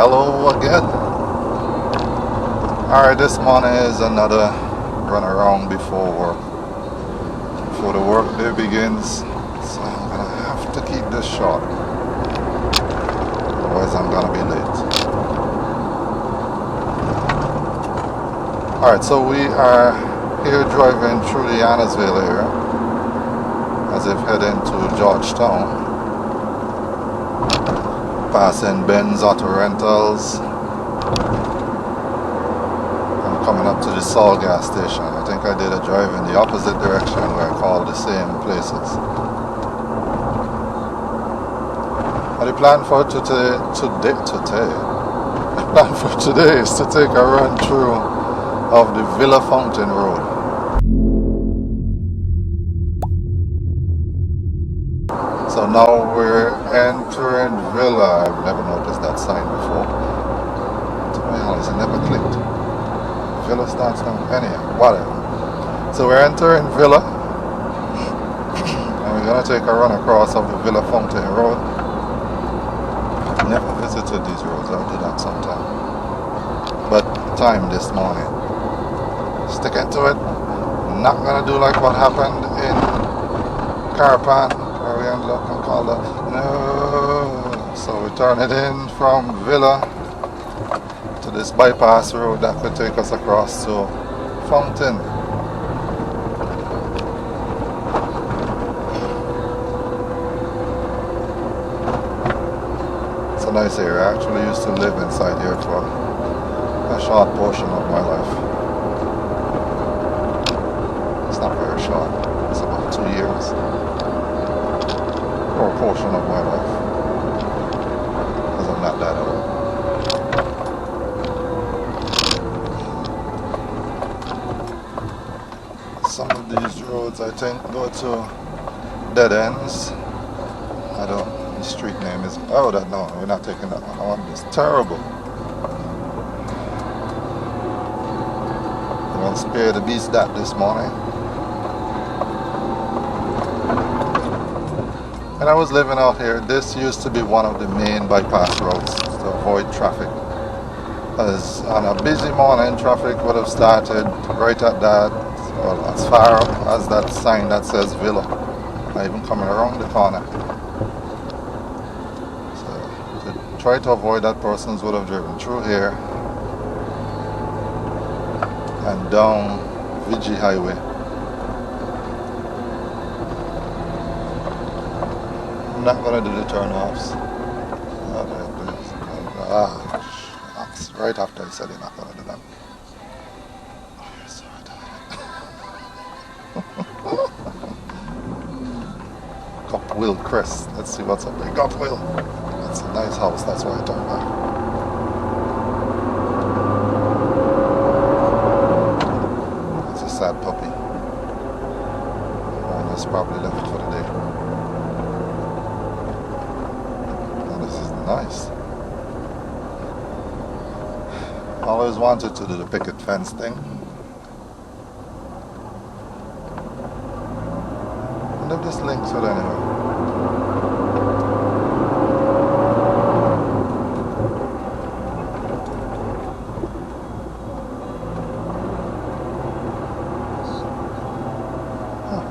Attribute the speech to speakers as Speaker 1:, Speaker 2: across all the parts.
Speaker 1: hello again. Alright, this morning is another run around before the work day begins. So I'm gonna have to keep this short. Otherwise I'm gonna be late. Alright, so we are here driving through the Annisville area as if heading to Georgetown. Passing Ben's Auto Rentals. I'm coming up to the Sol gas station. I think I did a drive in the opposite direction where I called the same places. And the plan for today is to take a run through of the Villa Fountain Road. So now we're entering Villa. I've never noticed that sign before. To my knowledge, it never clicked. Villa starts now. Anyhow, whatever. So we're entering Villa. And we're going to take a run across of the Villa Fountain Road. I've never visited these roads. I'll do that sometime. But time this morning. Sticking to it. Not going to do like what happened in Carapan. We ended up and called it. No. So we turn it in from Villa to this bypass road that could take us across to Fountain. It's a nice area. I actually used to live inside here for a short portion of my life. It's not very short. It's about 2 years. Or a portion of my life, because I'm not that old. Some of these roads I think go to dead ends. I don't, the street name is, oh that, no, we're not taking that one. That one is terrible. I'm going to spare the beast that this morning. And I was living out here. This used to be one of the main bypass roads to avoid traffic. As on a busy morning, traffic would have started right at that, well, as far up as that sign that says Villa. Not even coming around the corner. So to try to avoid that, persons would have driven through here and down Vigi Highway. I'm not going to do the turn-offs. Right after I said you're not going to do them. Oh, you're so retarded. Copwell Crest. Let's see what's up there. Copwell. That's a nice house. That's why I turned back. It's a sad puppy. Owner's probably left for the day. Nice. Always wanted to do the picket fence thing. And if this links with anyway. Huh.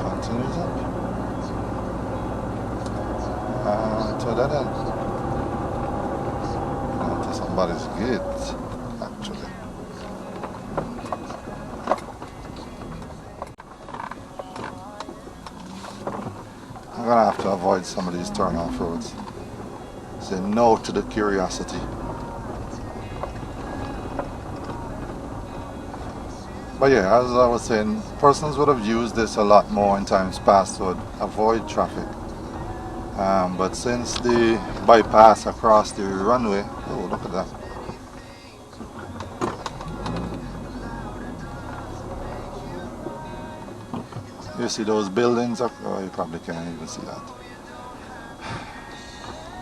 Speaker 1: Continues up. To that end. To somebody's gate, actually. I'm gonna have to avoid some of these turn-off roads. Say no to the curiosity. But yeah, as I was saying, persons would have used this a lot more in times past to avoid traffic. But since the bypass across the runway, oh look at that. You see those buildings up? Oh, you probably can't even see that.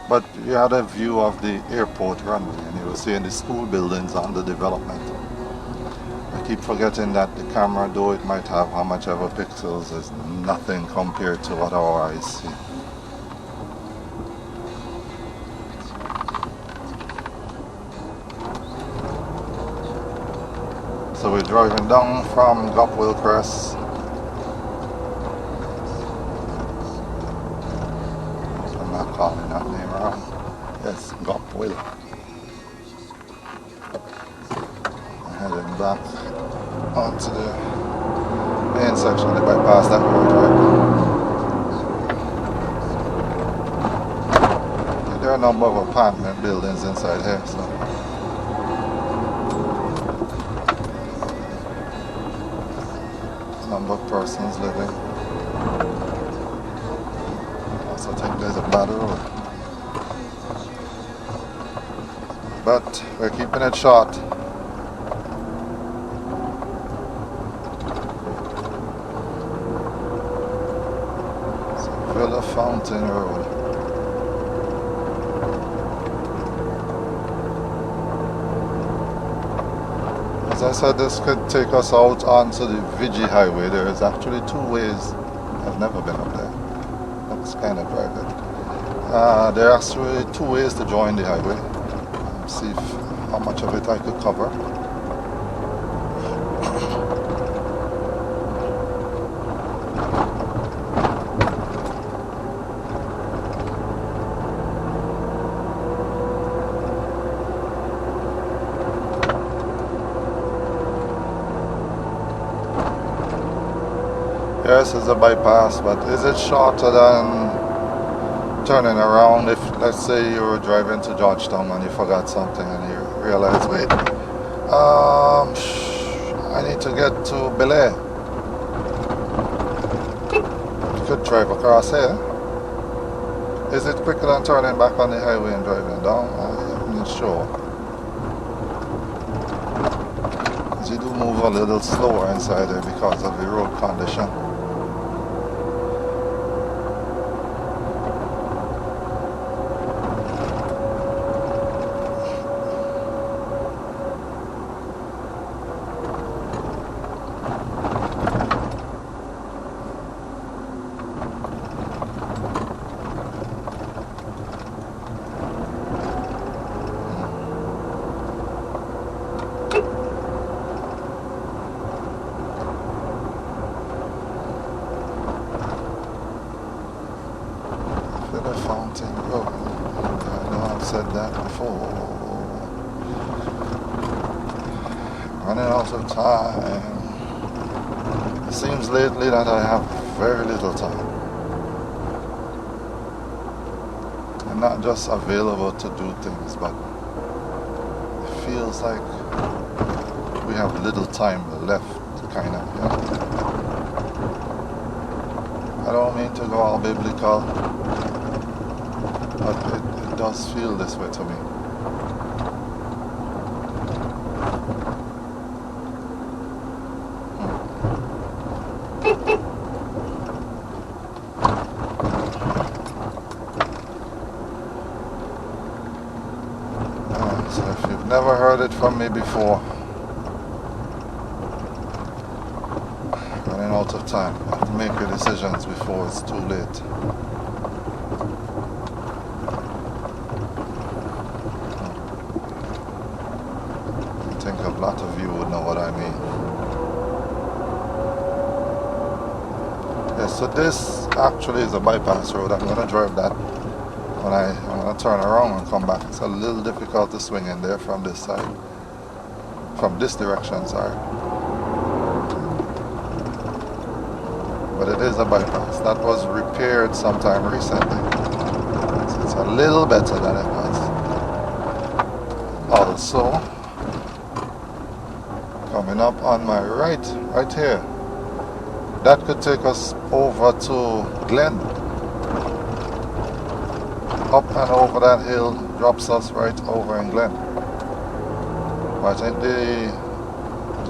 Speaker 1: But you had a view of the airport runway and you were seeing the school buildings under development. I keep forgetting that the camera, though it might have how much ever pixels, is nothing compared to what our eyes see. So we're driving down from Gopwell Crest. I'm not calling that name wrong. Yes, Gopwell. I'm heading back onto the main section. They bypass that road right. There are a number of apartment buildings inside here, so number of persons living. Also think there's a bad road, but we're keeping it short. So Villa Fountain Road. As I said, this could take us out onto the Vigi Highway. There is actually two ways. I've never been up there. Looks kind of private. There are actually two ways to join the highway. See how much of it I could cover. Yes, it's a bypass, but is it shorter than turning around? If, let's say, you were driving to Georgetown and you forgot something and you realize, wait, I need to get to Bel Air. You could drive across here. Is it quicker than turning back on the highway and driving down? I'm not sure. You do move a little slower inside there because of the road condition. Fountain Road. I know I've said that before. Running out of time. It seems lately that I have very little time. I'm not just available to do things, but it feels like we have little time left, kind of, you know. I don't mean to go all biblical, but it does feel this way to me. So if you've never heard it from me before, running out of time, you have to make your decisions before it's too late. I think a lot of you would know what I mean. Yes, so this actually is a bypass road. I'm going to drive that when I'm going to turn around and come back. It's a little difficult to swing in there from this side. From this direction, sorry. But it is a bypass. That was repaired sometime recently. So it's a little better than it was. Also, coming up on my right here, that could take us over to Glen. Up and over that hill drops us right over in Glen. But I think the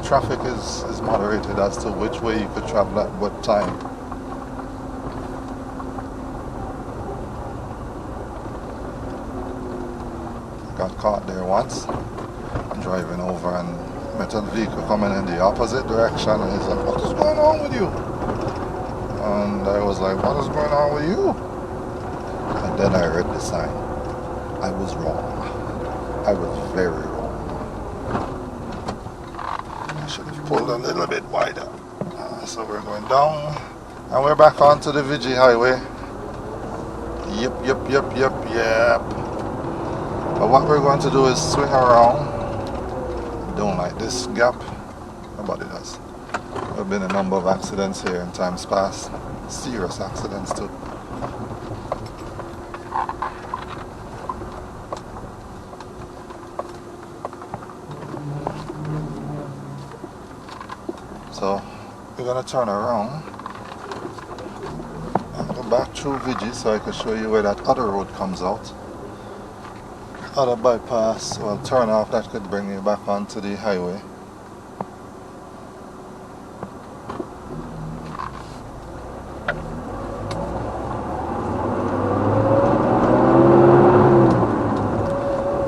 Speaker 1: traffic is moderated as to which way you could travel at what time. Got caught there once, driving over, and met a vehicle coming in the opposite direction, and he's like, "What is going on with you?" And I was like, "What is going on with you?" And then I read the sign. I was wrong. I was very wrong. I should pulled a little bit wider. So we're going down and we're back onto the VG highway. Yep. But what we're going to do is swing around. Don't like this gap. Nobody does. There have been a number of accidents here in times past. Serious accidents too. So we're gonna turn around and go back through VG so I can show you where that other road comes out. Other bypass, well, turn off that could bring you back onto the highway.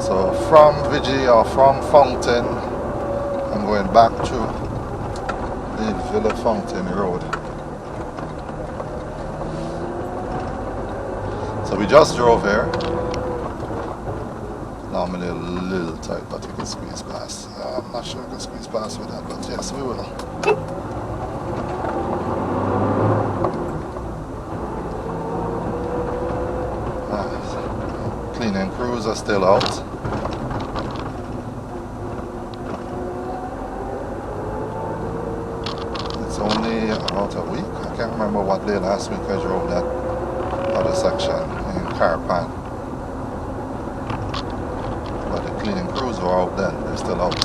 Speaker 1: So from VG or from Fountain, I'm going back through the Villa Fountain Road. So we just drove here. Normally a little tight, but you can squeeze past. I'm not sure you can squeeze past with that, but yes, we will. Cleaning crews are still out. It's only about a week. I can't remember what day last week I drove that other section in Carapan. Cleaning crews were out then, they're still out.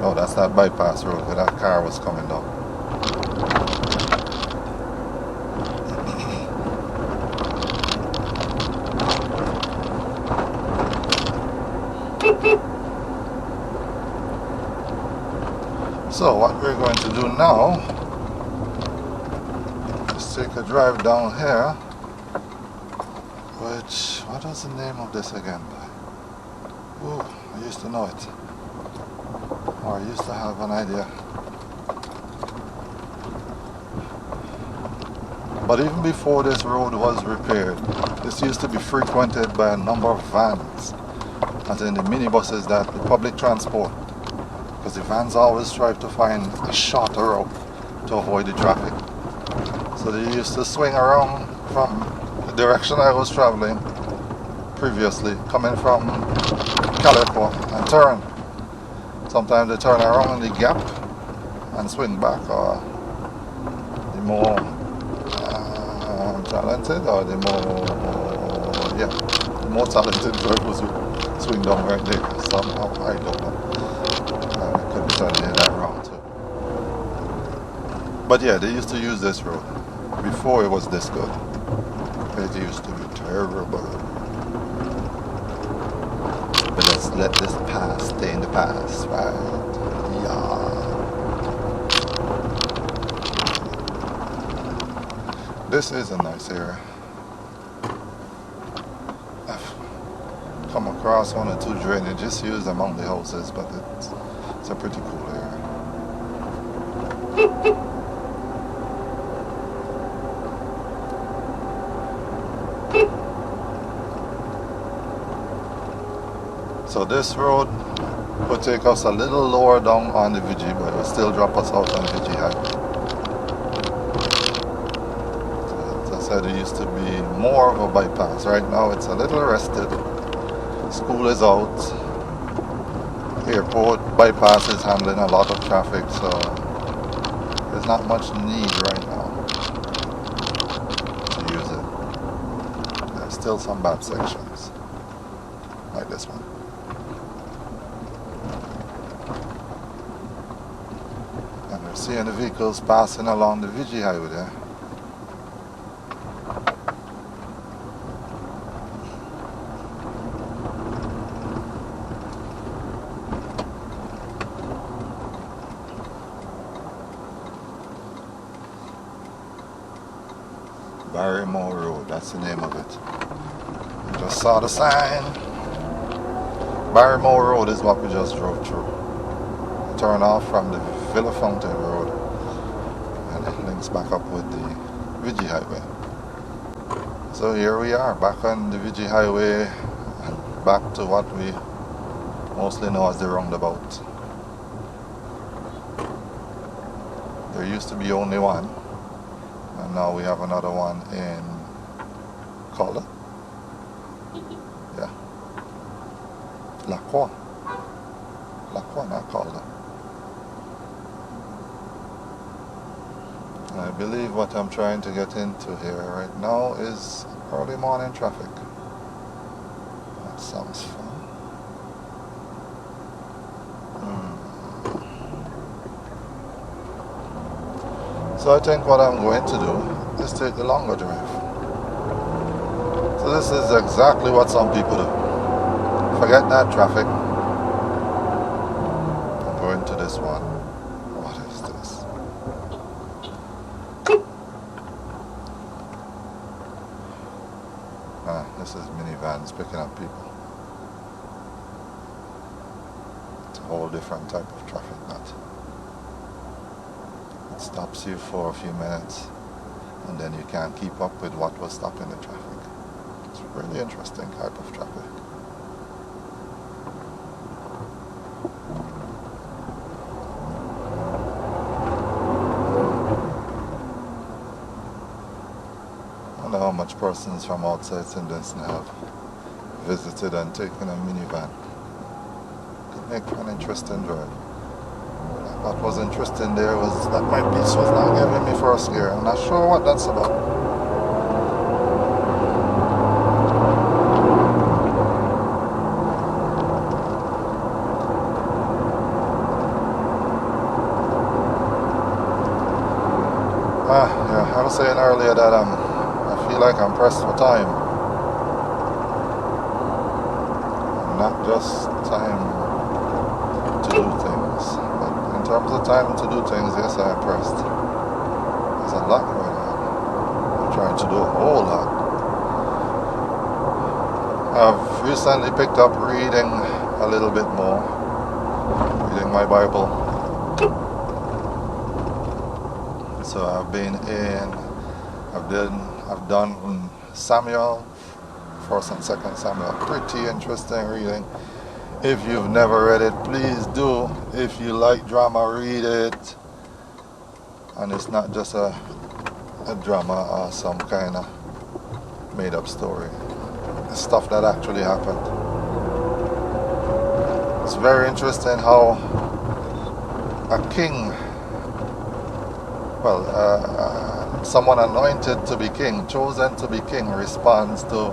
Speaker 1: Oh, that's that bypass road where that car was coming down. So what we're going to do now is take a drive down here. What was the name of this again? Ooh, I used to know it. Or I used to have an idea. But even before this road was repaired, this used to be frequented by a number of vans, as in the minibuses, that the public transport, because the vans always strive to find a shorter route to avoid the traffic. So they used to swing around from the direction I was traveling previously, coming from Calico, and turn. Sometimes they turn around in the gap and swing back, or the more talented, or the more talented drivers would swing down right there. Somehow, I don't know. I could be turning in that round too. But yeah, they used to use this road before it was this good. It used to be terrible. But let's let this past stay in the past, right? Yeah. This is a nice area. I've come across one or two drainages used among the houses, but it's a pretty cool area. So this road will take us a little lower down on the VG, but it will still drop us out on the VG highway. So, as I said, it used to be more of a bypass. Right now it's a little arrested. School is out. Airport bypass is handling a lot of traffic, so there's not much need right now to use it. There's still some bad sections, like this one. Seeing the vehicles passing along the VG highway there. Barrymore Road, that's the name of it. Just saw the sign. Barrymore Road is what we just drove through. Turn off from the Villa Fountain Road, and it links back up with the VG Highway. So here we are, back on the VG Highway, and back to what we mostly know as the roundabout. There used to be only one, and now we have another one in Calder. Yeah. La Croix, not Calder. I believe what I'm trying to get into here right now is early morning traffic. That sounds fun. So I think what I'm going to do is take the longer drive. So this is exactly what some people do. Forget that traffic. I'm going to this one. What is this? This is minivans picking up people. It's a whole different type of traffic, that. It stops you for a few minutes, and then you can't keep up with what was stopping the traffic. It's a really interesting type of traffic. I wonder how much persons from outside St. Vincent have visited and taken a minivan. Could make for an interesting drive. What was interesting there was that my piece was not giving me first gear. I'm not sure what that's about. Yeah, I was saying earlier that I feel like I'm pressed for time. Not just time to do things, but in terms of time to do things, yes, I am pressed. There's a lot going on. I'm trying to do a whole lot. I've recently picked up reading a little bit more, reading my Bible. So I've done Samuel, 1st and 2nd Samuel. Pretty interesting reading. If you've never read it, please do. If you like drama, read it. And it's not just a drama or some kind of made up story. It's stuff that actually happened. It's very interesting how a king, someone anointed to be king, chosen to be king, responds to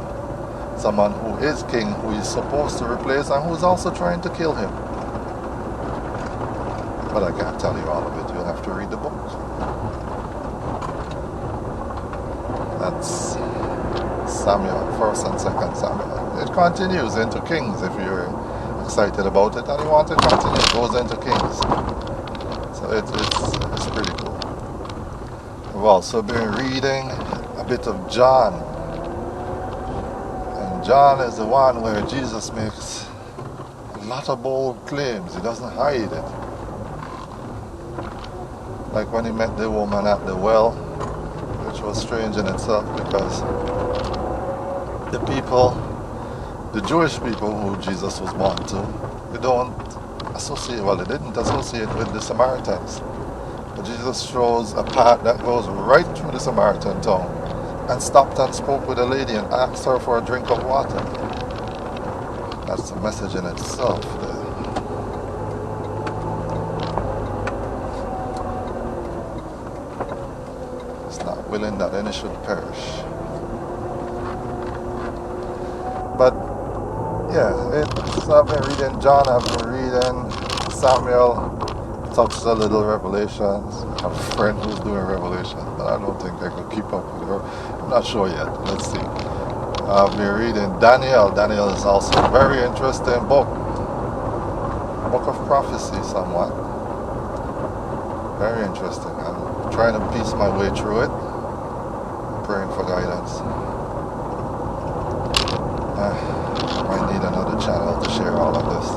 Speaker 1: someone who is king, who is supposed to replace and who's also trying to kill him. But I can't tell you all of it. You'll have to read the book. That's Samuel, 1st and 2nd Samuel. It continues into Kings if you're excited about it and you want to continue. It goes into Kings. So it's pretty cool. I've also been reading a bit of John. And John is the one where Jesus makes a lot of bold claims. He doesn't hide it. Like when he met the woman at the well, which was strange in itself because the Jewish people who Jesus was born to, they didn't associate with the Samaritans. But Jesus shows a path that goes right through the Samaritan town and stopped and spoke with a lady and asked her for a drink of water. That's the message in itself there. It's not willing that any should perish. But yeah, I've been reading John, I've been reading Samuel, touched a little Revelations. I have a friend who's doing Revelation, but I don't think I could keep up with her. I'm not sure yet. Let's see. I've been reading Daniel. Daniel is also a very interesting book. Book of prophecy somewhat. Very interesting. I'm trying to piece my way through it. Praying for guidance. I might need another channel to share all of this.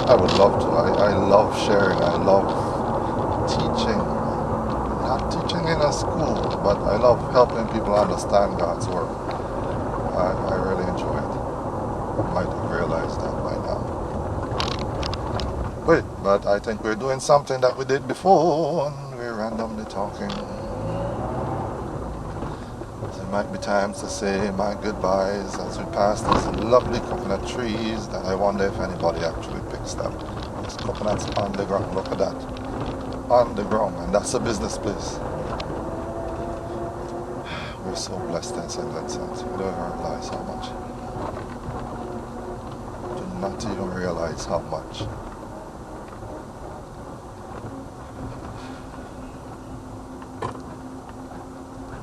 Speaker 1: I would love to. I love sharing. I love teaching. Not teaching in a school, but I love helping people understand God's Word. I really enjoy it. You might have realized that by now. Wait, but I think we're doing something that we did before, and we're randomly talking. There might be times to say my goodbyes as we pass these lovely coconut trees that I wonder if anybody actually picks them. There's coconuts on the ground, look at that. On the ground, and that's a business place. We're so blessed in St. Vincent. We don't even realize how much. Do not even realize how much.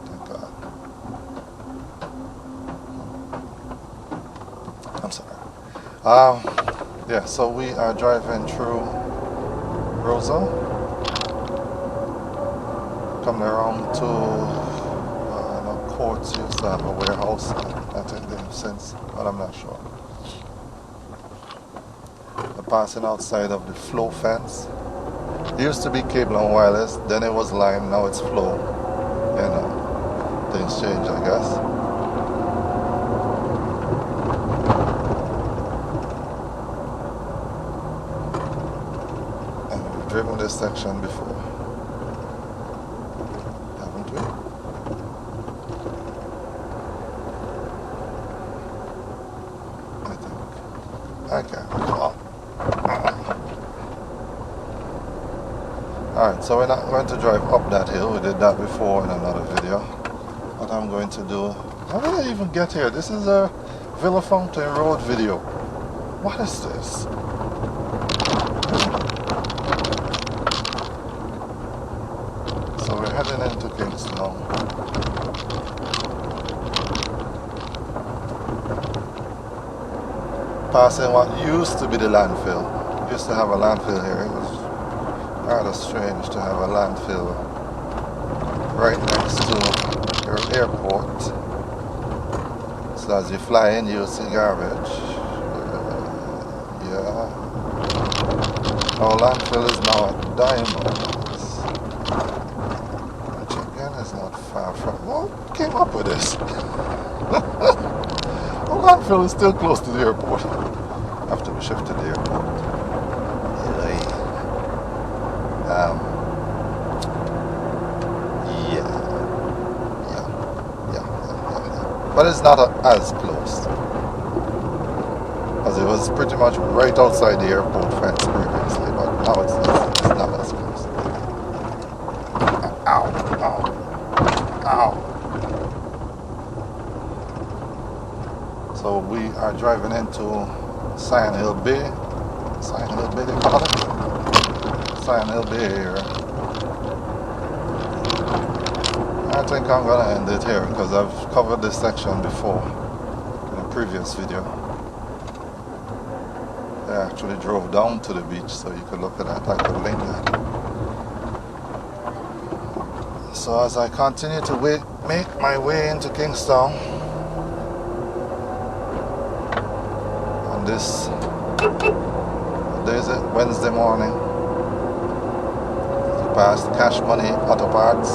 Speaker 1: Thank God. I'm sorry. Yeah, so we are driving through Rosa. Coming around to Courts used to have a warehouse. I think they've since, but I'm not sure. We're passing outside of the flow fence. It used to be cable and wireless, then it was line, now it's flow. You know, things change, I guess. And we've driven this section before. Haven't we? Okay, come on. Alright, so we're not going to drive up that hill. We did that before in another video. What I'm going to do... How did I even get here? This is a Villa Fountain Road video. What is this? So we're heading into Kingstown. Passing what used to be the landfill. We used to have a landfill here. It was rather strange to have a landfill right next to your airport. So as you fly in, you see garbage. Yeah. Our landfill is now at Diamonds, which again is not far from... Who came up with this? Our landfill is still close to the airport. After we shift to the airport. Yeah. But it's not as close. Because it was pretty much right outside the airport fence previously, but now it's not as close. Ow, ow, ow. So we are driving into Sand Hill Bay. Sand Hill Bay, they call it? Sand Hill Bay here. I think I'm going to end it here because I've covered this section before in a previous video. I actually drove down to the beach so you could look at that. I could link that. So as I continue to make my way into Kingstown, this Wednesday morning, to pass Cash Money Auto Parts.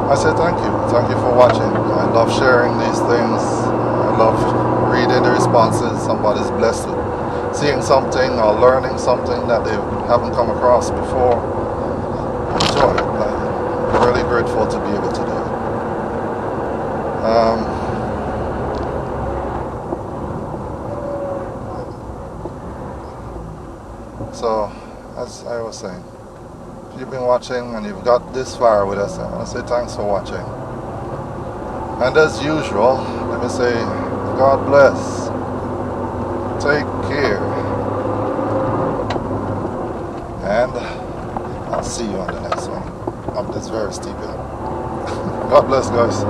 Speaker 1: I say thank you for watching. I love sharing these things. I love reading the responses. Somebody's blessed with seeing something or learning something that they haven't come across before. Enjoy it. I'm really grateful to be able to do it. So, as I was saying, if you've been watching and you've got this far with us, I want to say thanks for watching. And as usual, let me say, God bless. Take care. And I'll see you on the next one. Up this very steep hill. God bless, guys.